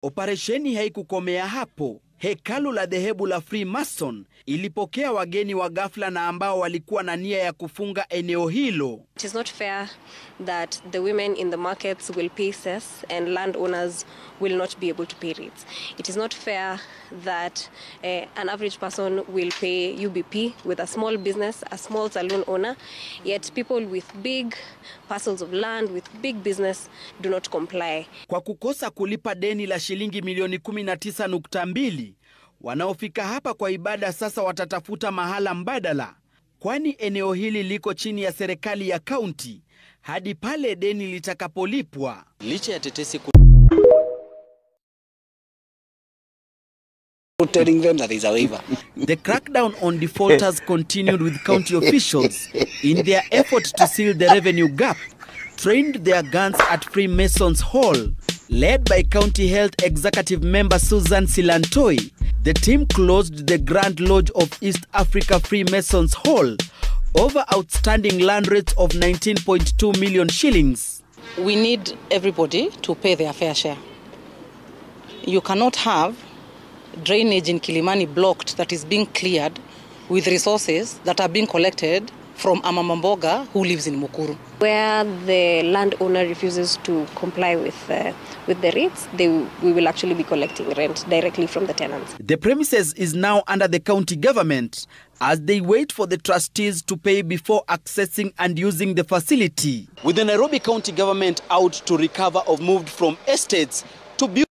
Operesheni haikukomea hapo. Hekalu la dhehebu la Freemason ilipokea wageni wa ghafla na ambao walikuwa na nia ya kufunga eneo hilo. It is not fair that the women in the markets will pay cess and landowners will not be able to pay rates. It is not fair that an average person will pay UBP with a small business, a small saloon owner, yet people with big parcels of land, with big business do not comply. Kwa kukosa kulipa deni la shilingi milioni 19.2, wanaofika hapa kwa ibada sasa watatafuta mahala mbadala, kwani eneo hili liko chini ya serikali ya kaunti hadi pale deni litakapolipwa. Licha ya tetesi telling them that there is a waiver. The crackdown on defaulters continued, with county officials, in their effort to seal the revenue gap, trained their guns at Freemasons Hall. Led by County Health Executive Member Susan Silantoi, the team closed the Grand Lodge of East Africa Freemasons Hall over outstanding land rates of 19.2 million shillings. We need everybody to pay their fair share. You cannot have drainage in Kilimani blocked that is being cleared with resources that are being collected from Amamamboga who lives in Mukuru. Where the landowner refuses to comply with the rates, we will actually be collecting rent directly from the tenants. The premises is now under the county government as they wait for the trustees to pay before accessing and using the facility. with the Nairobi County government out to recover or moved from estates to build.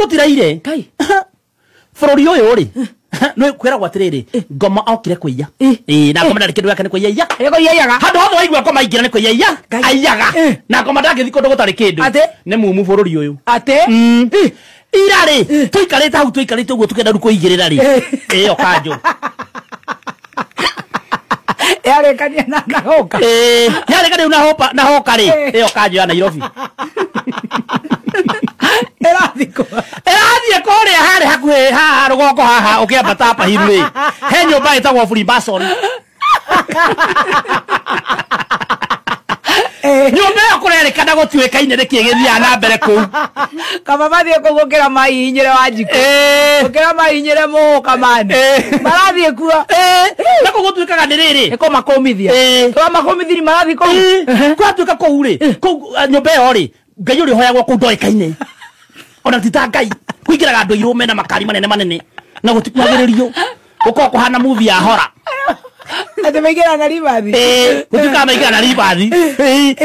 Tiraire kai Flori oyo ri no kwera gwatiriri ngoma okire kwiya na ngoma ndari kindu yake ni kwiya ego yayaga handu hothe waigua ngoma ingira ni kwiya ayaga na ngoma ndaki thiko ndugutari kindu ni mumu Flori oyo ate irari tuikarite hau tuikarite uguo tukenda ruko igirira ri iyo kanjo yale kania na hoka yale kania na hoka ri iyo kanjo ya Nairobi Erathie korea hare hakuhe haha rugoko haha ukiambata hapa hiru he nyumba itagwo Freemason nyumba yo kurerikana gutuikaine nikigithia na mbere ku kama bathie kugukira mai hinyire wa njiko ukira mai hinyire mu kamani marathie kuo na kugutuikaga ndiriri iko makomithia to makomithiri marathie ku kwatuika ku ri nyumba yo ri ngai uri hoyagwo ku ndoikaine ona tita ngai kuingiraga andu irume na makari manene na gutikwagiririo uko kuhana movie ya horror ate maigira na ribathi utuka maigira na ribathi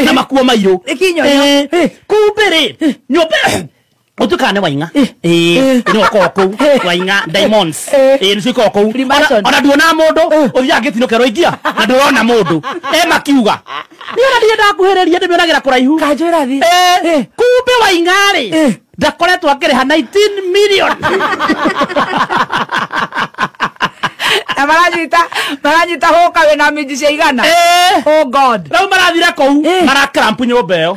na makuo mairo ikinyonyo kumbere nyobe utuka ne wainga ni okoko wainga diamonds ni koko ona duona mundu uthia ngitino ingia na nduona mundu makiuga ni ona ndiye ndakuhereria ndimionagira kuraihu kanjira thi kumbe wainga ri ndakoretwo akiriha 19 million maranyita hoka we na miji cia igana oh god rau marathire kou marakrampu nyumba iyo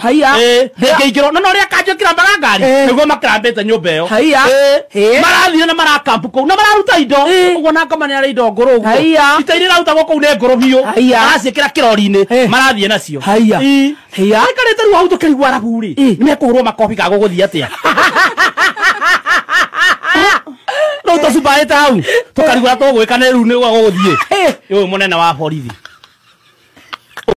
ngeingiro no ria kanjo kiramba ngari niguo makrambete nyumba iyo marathire na marakampu kou na mararuta indo uguo na ngoma ni ari indo nguru uguo itaire rauta kou ne nguru biu araciikira kirori-ini marathie nacio aikarite riu hau tukirigwa arabu ri ni mekuhurwo makobi ga guguthia atia no to subaeta hau tukarigwa to gwikane riu ni gwa guthie uyu munene wa borithi